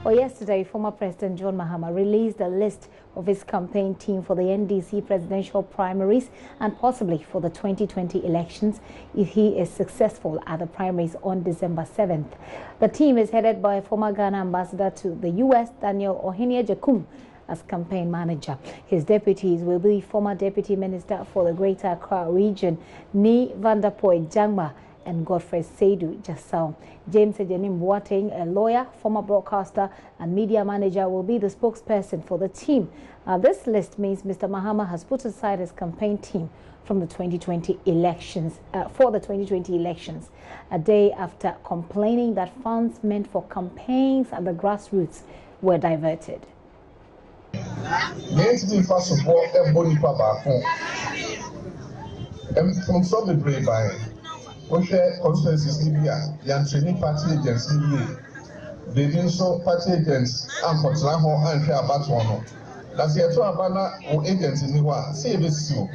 Well, yesterday, former President John.Mahama released a list of his campaign team for the NDC presidential primaries and possibly for the 2020 elections if he is successful at the primaries on December 7th. The team is headed by former Ghana ambassador to the U.S., Daniel Ohiniejekum, as campaign manager. His deputies will be former Deputy Minister for the Greater Accra region, Ni Vanderpoy Jangma, and Godfrey Seidu Jasau. James Ejenim Boateng, a lawyer, former broadcaster and media manager, will be the spokesperson for the team. This list means Mr. Mahama has put aside his campaign team from the 2020 elections, a day after complaining that funds meant for campaigns at the grassroots were diverted. Constituencies Libya, Yantraining party agents Libya. They didn't show party agents and Potlaho and care about one. That's the Abana or agents in the one. See this soon.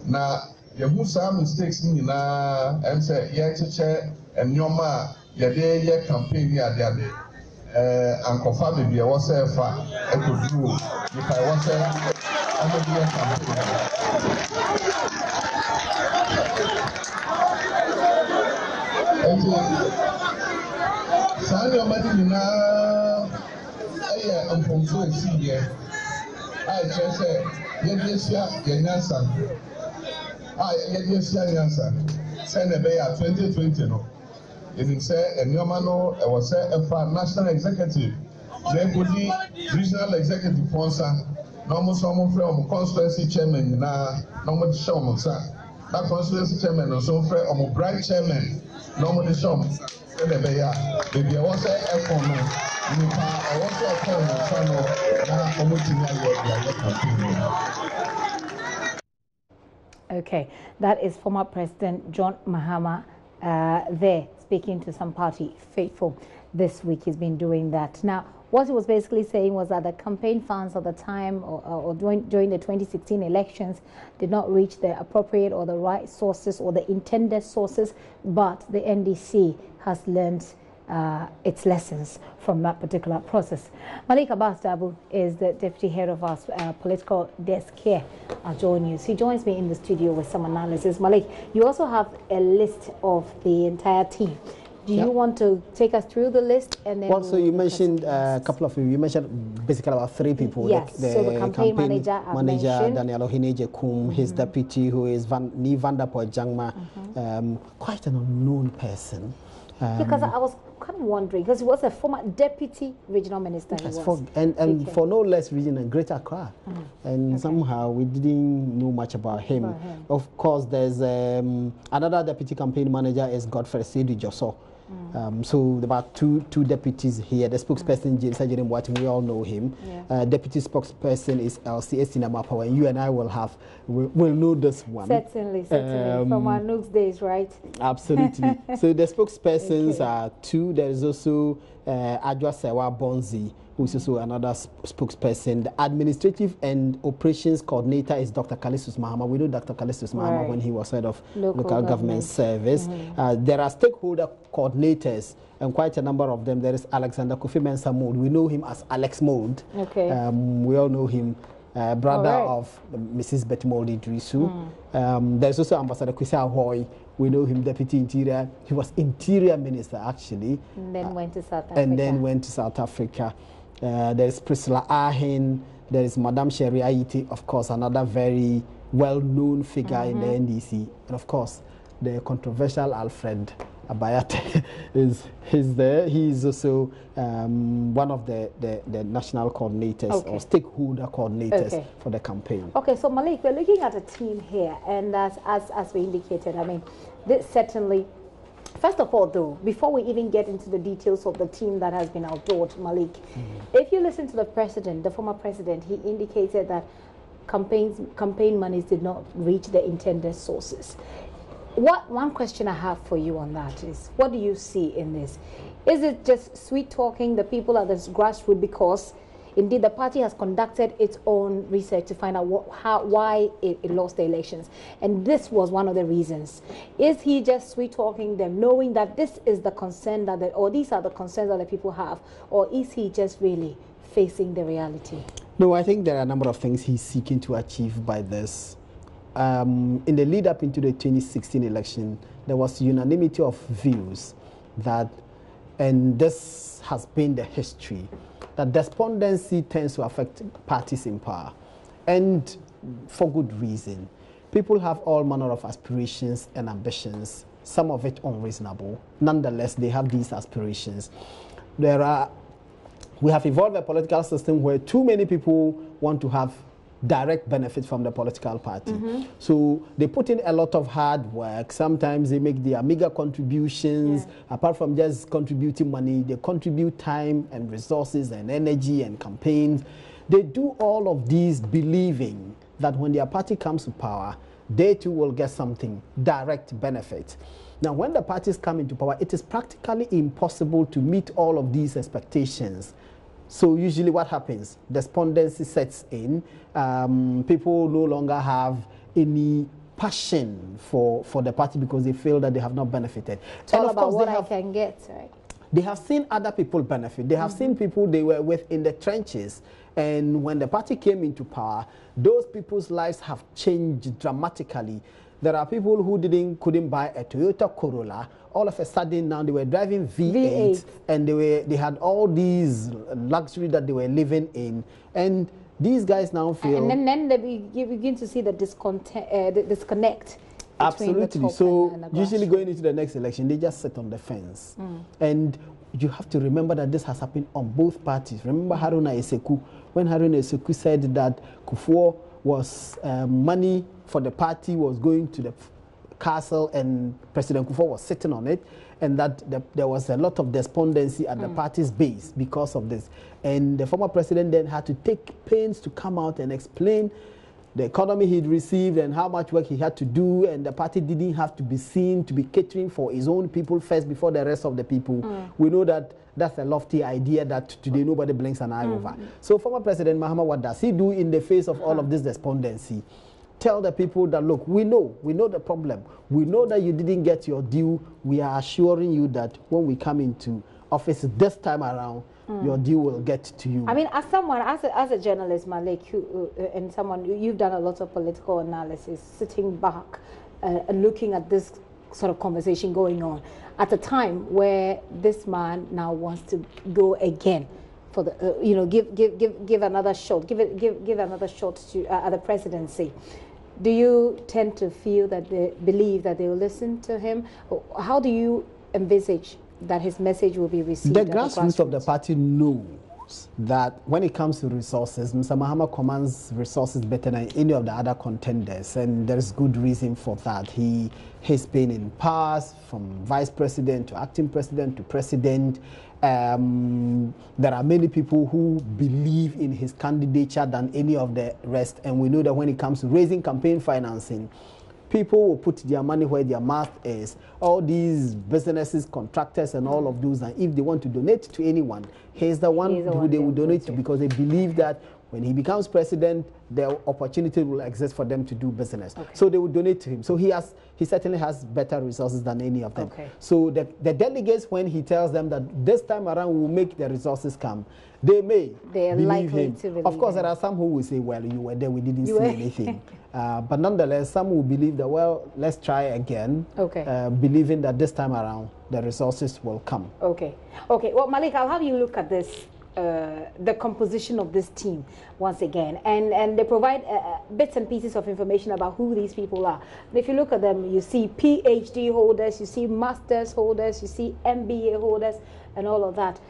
Now, you move some mistakes in and say, Yantiche and Yoma, Yade, campaign, Yade. And confirm maybe I was a far. I could do if I was a campaign. Sanyo Madina, I am from Suecia. I just say, Yedia, Yansan. Yedia, send a bay at 2020. If you say, and Yomano, I was a national executive, then could be regional executive sponsor, normal from constituency chairman, normal showman, sir. That constituency chairman or some friend or branch chairman, normal showman. Maybe I was a phone. I was a phone. Okay, that is former President John.Mahama there speaking to some party faithful this week. He's been doing that. Now, what he was basically saying was that the campaign funds at the time or during the 2016 elections did not reach the appropriate or the right sources or the intended sources, but the NDC has learned its lessons from that particular process. Malik Abbas Dabu is the deputy head of our political desk here at JoyNews. He joins me in the studio with some analysis. Malik, you also have a list of the entire team. Do you want to take us through the list? And then also, you mentioned a couple of you. You mentioned basically about 3 people. Yes, so the campaign manager Daniel Ohiniejekum, his deputy, who is Ni Vanderpoy Jangma, quite an unknown person. Because I was kind of wondering, because he was a former deputy regional minister. Yes, for no less region than Greater Accra. And somehow we didn't know much about him. Of course, there's another deputy campaign manager is Godfrey Seidu Jasau. So about two deputies here. The spokesperson, James Ejenim Boateng, we all know him. Deputy spokesperson is LCS Sinamapa, and you and I will know this one. Certainly, from our Nooks days, right? Absolutely. So the spokespersons are 2. There is also Adwa Sewa Bonzi, who is also another spokesperson. The administrative and operations coordinator is Dr. Pres.Mahama. We know Dr. Pres.Mahama when he was head of local government service. There are stakeholder coordinators, and quite a number of them. There is Alexander Kofi Mensah Mold. We know him as Alex Mold. We all know him, brother of Mrs. Betty Mold Idrisu. There's also Ambassador Kwesi Ahoy. We know him, Deputy Interior. He was Interior Minister, actually. And then went to South Africa. There is Priscilla Ahin. There is Madame Sherry Aiti, of course, another very well-known figure in the NDC. And of course, the controversial Alfred Abayate is there. He is also one of the national coordinators or stakeholder coordinators for the campaign. Okay, so Malik, we're looking at a team here, and as we indicated, I mean, this certainly. First of all, though, before we even get into the details of the team that has been outdoored, Malik, if you listen to the president, the former president, he indicated that campaign monies did not reach the intended sources. One question I have for you on that is, what do you see in this? Is it just sweet talking the people at the grassroots? Because Indeed, the party has conducted its own research to find out why it lost the elections. And this was one of the reasons. Is he just sweet-talking them, knowing that this is the concern that, or these are the concerns that the people have? Or is he just really facing the reality? No, I think there are a number of things he's seeking to achieve by this. In the lead up into the 2016 election, there was unanimity of views that, and this has been the history, that despondency tends to affect parties in power, and for good reason. People have all manner of aspirations and ambitions, some of it unreasonable. Nonetheless, they have these aspirations. We have evolved a political system where too many people want to have direct benefit from the political party. So they put in a lot of hard work. Sometimes they make their meager contributions. Apart from just contributing money, they contribute time and resources and energy and campaigns. They do all of these believing that when their party comes to power, they too will get something, direct benefit. Now, when the parties come into power, it is practically impossible to meet all of these expectations. So usually what happens? Despondency sets in. People no longer have any passion for the party because they feel that they have not benefited. It's all about what I can get, right? They have seen other people benefit. They have seen people they were with in the trenches. And when the party came into power, those people's lives have changed dramatically. There are people who couldn't buy a Toyota Corolla. All of a sudden now they were driving V8. And they had all these luxury that they were living in. And these guys now feel... And then you begin to see the disconnect. Absolutely. So usually going into the next election, they just sit on the fence. And you have to remember that this has happened on both parties. Remember Haruna Eseku, when Haruna Eseku said that Kufuor was money for the party was going to the castle and President Kufuor was sitting on it, and that there was a lot of despondency at the party's base because of this. And the former president then had to take pains to come out and explain the economy he'd received and how much work he had to do, and the party didn't have to be seen to be catering for his own people first before the rest of the people. We know that that's a lofty idea that today nobody blinks an eye over. So former President Mahama, what does he do in the face of all of this despondency? Tell the people that, look, we know the problem. We know that you didn't get your due. We are assuring you that when we come into office this time around, your due will get to you. I mean, as someone, as a journalist, Malik, and someone, you've done a lot of political analysis, sitting back and looking at this sort of conversation going on at a time where this man now wants to go again for the, give another shot, give another shot to at the presidency. Do you tend to feel that they believe that they will listen to him? How do you envisage that his message will be received? The grassroots of the party knows that when it comes to resources, Mr. Mahama commands resources better than any of the other contenders, and there's good reason for that. He's been in powers from vice president to acting president to president. There are many people who believe in his candidature than any of the rest, and we know that when it comes to raising campaign financing, people will put their money where their mouth is. All these businesses, contractors, and all of those, and if they want to donate to anyone, he's the one who they will donate to, because they believe that when he becomes president, the opportunity will exist for them to do business. So they will donate to him. So he certainly has better resources than any of them. So the delegates, when he tells them that this time around we'll make the resources come, they may believe him. Of course, there are some who will say, well, you were there, we didn't see anything. But nonetheless, some will believe that, well, let's try again, believing that this time around the resources will come. Well, Malik, I'll have you look at this, the composition of this team once again, and they provide bits and pieces of information about who these people are. And if you look at them, you see PhD holders, you see masters holders, you see MBA holders, and all of that.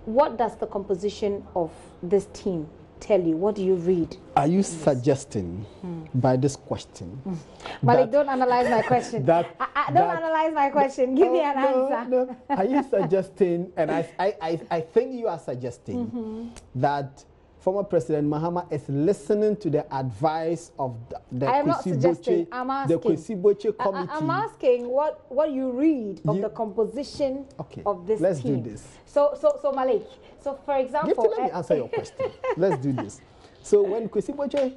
What does the composition of this team tell you? What do you read? Are you suggesting by this question? Malik, don't analyze my question. Don't analyze my question. Give me an answer. No. Are you suggesting, and I think you are suggesting, that former President Mahama is listening to the advice of the Kwesi Boche committee. I'm asking what you read of the composition of this let's team. do this. So Malik, so for example... Let me answer your question. Let's do this. So when Kwesi Boche,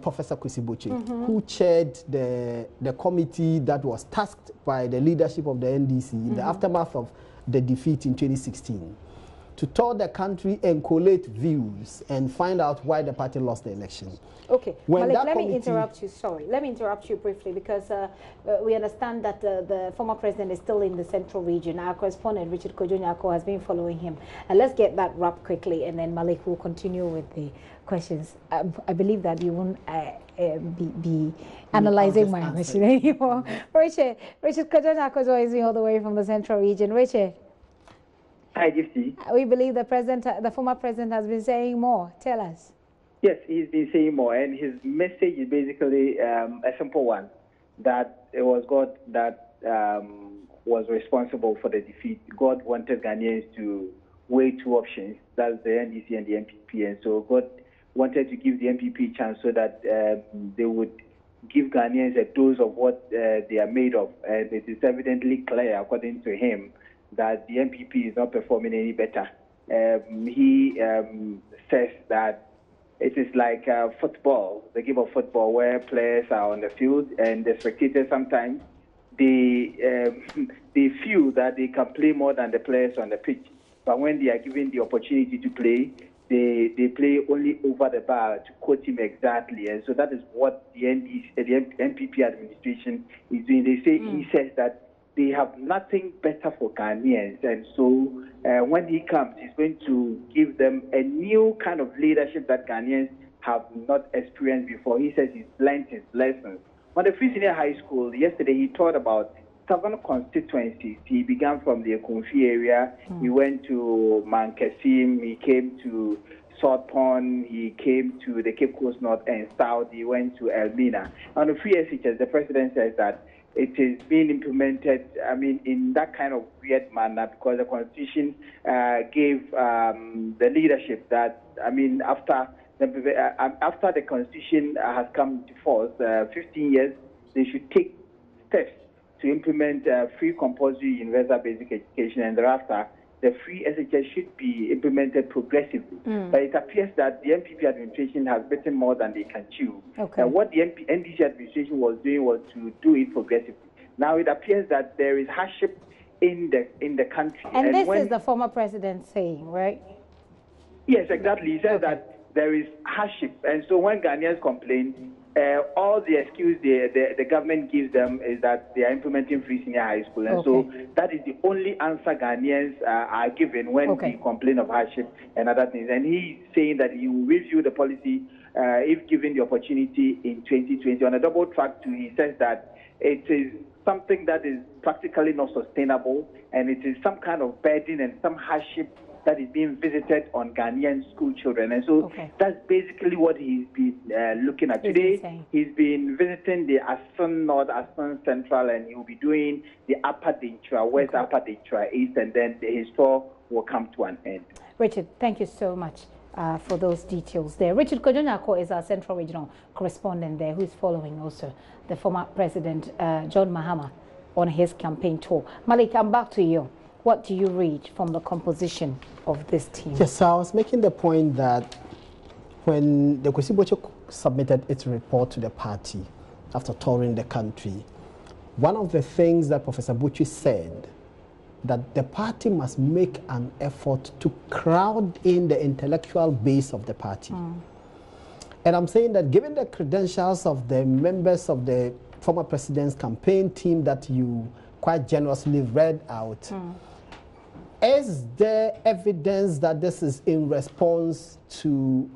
Professor Kwesi Boche, who chaired the committee that was tasked by the leadership of the NDC in the aftermath of the defeat in 2016, to tour the country and collate views and find out why the party lost the election. Okay, Malik, let me interrupt you. Sorry, let me interrupt you briefly because we understand that the former president is still in the central region. Our correspondent, Richard Kojo-Nyarko, has been following him. Let's get that wrapped quickly, and then Malik will continue with the questions. I believe that you won't be analyzing my question anymore. Richard Kojo-Nyarko joins me all the way from the central region. Richard. Hi, Gifty. We believe the former president has been saying more. Tell us. Yes, he's been saying more, and his message is basically a simple one, that it was God that was responsible for the defeat. God wanted Ghanaians to weigh two options, that's the NDC and the MPP, and so God wanted to give the MPP a chance so that they would give Ghanaians a dose of what they are made of, and it is evidently clear, according to him, that the MPP is not performing any better. He says that it is like football, the game of football, where players are on the field and the spectators sometimes they feel that they can play more than the players on the pitch. But when they are given the opportunity to play, they play only over the bar, to quote him exactly. And so that is what the MPP administration is doing. They say he says that they have nothing better for Ghanaians. And so when he comes, he's going to give them a new kind of leadership that Ghanaians have not experienced before. He says he's learned his lessons. On the Free Senior High School, yesterday he taught about 7 constituencies. He began from the Ekonfi area. He went to Mankasim. He came to South Pond. He came to the Cape Coast North and South. He went to Elmina. On the Free SHS, the president says that it is being implemented, in that kind of weird manner, because the Constitution gave the leadership that, after the Constitution has come to force, 15 years, they should take steps to implement free compulsory universal basic education, and thereafter, the free SHS should be implemented progressively. But it appears that the MPP administration has bitten more than they can chew. What the NDC administration was doing was to do it progressively. Now it appears that there is hardship in the country. And this is the former president saying, right? Yes, exactly. He said that there is hardship. And so when Ghanaians complain, all the excuse the government gives them is that they are implementing free senior high school. And so that is the only answer Ghanaians are given when they complain of hardship and other things. And he's saying that he will review the policy if given the opportunity in 2020. On a double track too, he says that it is something that is practically not sustainable, and it is some kind of burden and some hardship that is being visited on Ghanaian school children. And so that's basically what he's been looking at. Today, he's been visiting the Asan North, Asan Central, and he'll be doing the Upper Dintra, West Upper Dintra East, and then his tour will come to an end. Richard, thank you so much for those details there. Richard Kojo-Nyarko is our Central Regional correspondent there, who is following also the former President John Mahama on his campaign tour. Malik, I'm back to you. What do you read from the composition of this team? Yes, so I was making the point that when the Kwesi Boche submitted its report to the party after touring the country, one of the things that Professor Boche said, that the party must make an effort to crowd in the intellectual base of the party. And I'm saying that given the credentials of the members of the former president's campaign team that you quite generously read out, is there evidence that this is in response to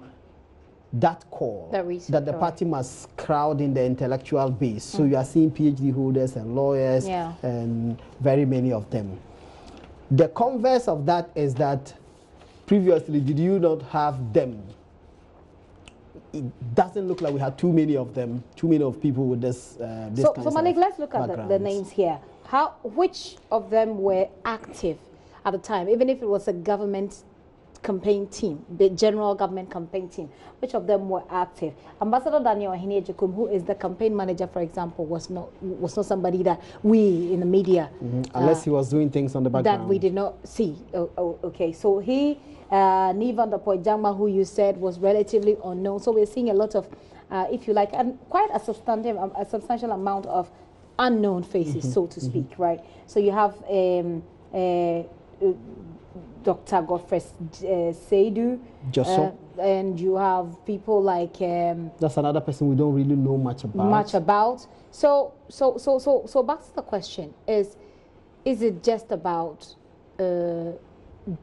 that call, that the party must crowd in the intellectual base? So you are seeing PhD holders and lawyers and very many of them. The converse of that is that previously, did you not have them? It doesn't look like we had too many of them, too many of people with this So Malik, let's look at the names here. Which of them were active at the time, even if it was a government campaign team, the general government campaign team, which of them were active? Ambassador Daniel Ahiniejekum, who is the campaign manager, for example, was not somebody that we in the media, unless he was doing things on the background that we did not see. Okay, so he, Nivan the Pojama, who you said was relatively unknown. So we're seeing a lot of, if you like, and quite a substantial amount of unknown faces, so to speak, right? So you have Dr. Godfrey Seidu, and you have people like that's another person we don't really know much about. So back to the question: is it just about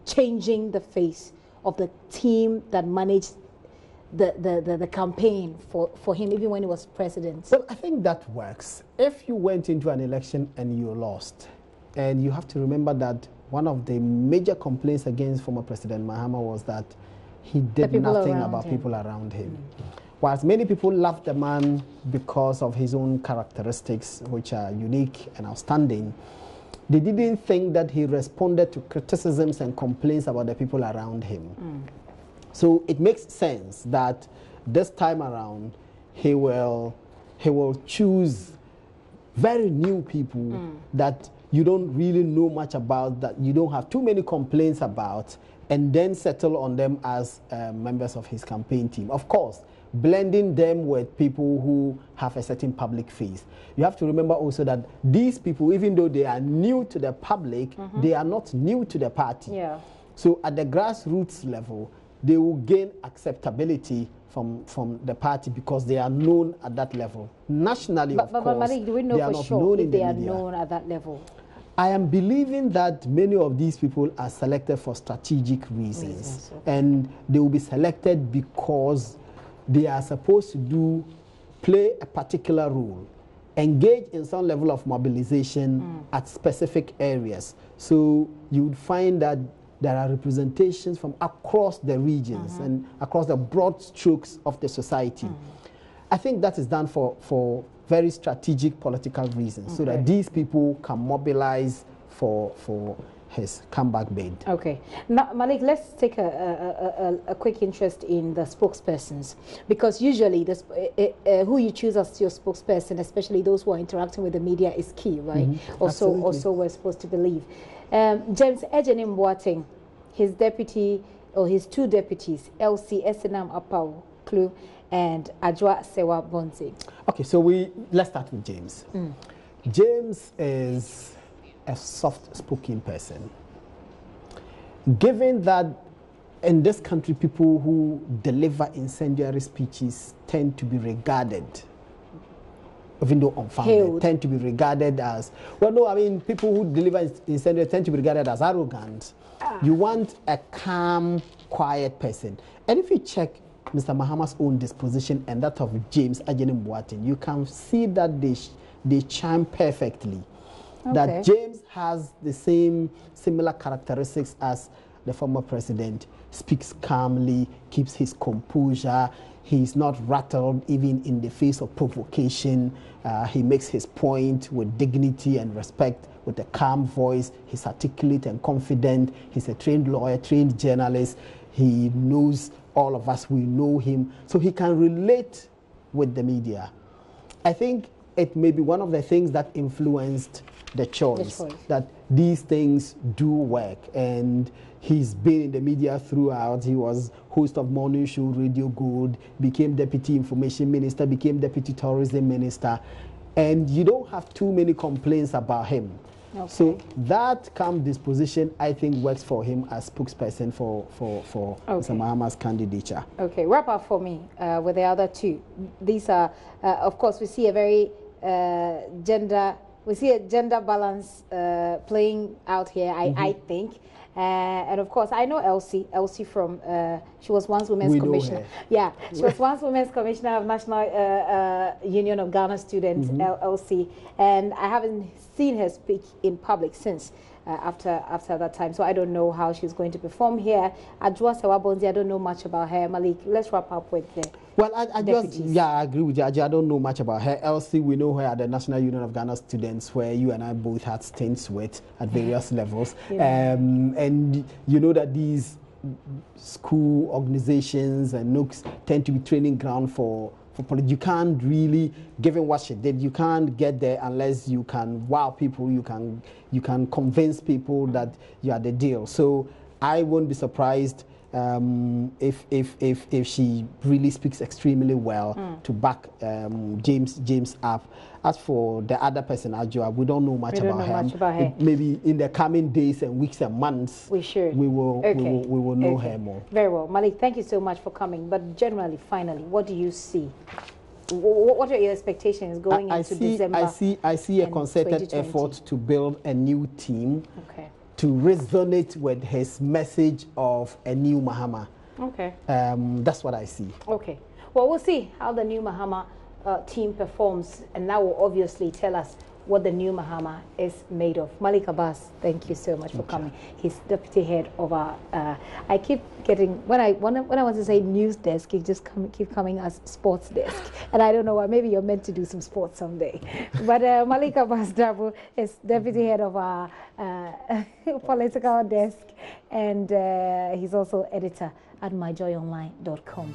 changing the face of the team that managed the campaign for him, even when he was president? Well, I think that works. If you went into an election and you lost, and you have to remember that one of the major complaints against former President Mahama was that he did nothing about people around him. Whilst many people loved the man because of his own characteristics, which are unique and outstanding, they didn't think that he responded to criticisms and complaints about the people around him. So it makes sense that this time around he will choose very new people that you don't really know much about, that you don't have too many complaints about, and then settle on them as members of his campaign team. Of course, blending them with people who have a certain public face. You have to remember also that these people, even though they are new to the public, they are not new to the party. Yeah. So at the grassroots level, they will gain acceptability from the party because they are known at that level. Nationally, of course, Malik, do we know for sure if they are known at that level? I am believing that many of these people are selected for strategic reasons. And they will be selected because they are supposed to play a particular role, engage in some level of mobilization at specific areas. So you would find that there are representations from across the regions and across the broad strokes of the society. I think that is done for very strategic political reasons, so that these people can mobilize for his comeback bid. Okay. Now, Malik, let's take a quick interest in the spokespersons, because usually who you choose as your spokesperson, especially those who are interacting with the media, is key, right? Also we're supposed to believe. James Ejenim Boateng, his deputy, or his two deputies, LC Esenam Apau Klu and Ajwa Sewa Bonzi. Okay, so let's start with James. James is a soft-spoken person. Given that in this country, people who deliver incendiary speeches tend to be regarded, even though unfounded, tend to be regarded as, well, no, I mean, people who deliver incendiary tend to be regarded as arrogant. You want a calm, quiet person. And if you check Mr. Mahama's own disposition and that of James Ejenim Boateng, you can see that they chime perfectly. That James has the similar characteristics as the former president, speaks calmly, keeps his composure, he's not rattled even in the face of provocation. He makes his point with dignity and respect, with a calm voice. He's articulate and confident. He's a trained lawyer, trained journalist. He knows all of us, we know him, so he can relate with the media. I think it may be one of the things that influenced the choice. That these things do work, and he's been in the media throughout. He was host of morning show Radio Gold, became deputy information minister, became deputy tourism minister, and you don't have too many complaints about him. So that calm disposition, I think, works for him as spokesperson for Mr. Mahama's candidature. Okay, wrap up for me with the other two. These are, of course, we see a very gender balance playing out here, I think. And of course, I know Elsie from, she was once Women's Commissioner. Yeah, she was once Women's Commissioner of National Union of Ghana Students, Elsie. And I haven't seen her speak in public since after that time. So I don't know how she's going to perform here. Ajwa Sewa Bonzi, I don't know much about her. Malik, let's wrap up with the I agree with you. I don't know much about her. Elsie, we know her at the National Union of Ghana Students, where you and I both had stints with at various levels. And you know that these school organizations and nooks tend to be training ground for politics. You can't really, given what she did, you can't get there unless you can wow people, you can convince people that you are the deal. So I won't be surprised if she really speaks extremely well to back James up. As for the other person, Ajua, we don't know much about him. Maybe in the coming days and weeks and months, we will know her more. Very well, Malik. Thank you so much for coming. But generally, finally, what do you see? What are your expectations going into December? I see a concerted effort to build a new team. Okay. To resonate with his message of a new Mahama. Okay. That's what I see. Okay. Well, we'll see how the new Mahama team performs, and that will obviously tell us what the new Mahama is made of. Malik Abbas, thank you so much for coming. He's deputy head of our. I keep getting when I want to say news desk, it just keep coming as sports desk, and I don't know why. Maybe you're meant to do some sports someday. But Malik Abbas Dabo is deputy head of our political desk, and he's also editor at myjoyonline.com.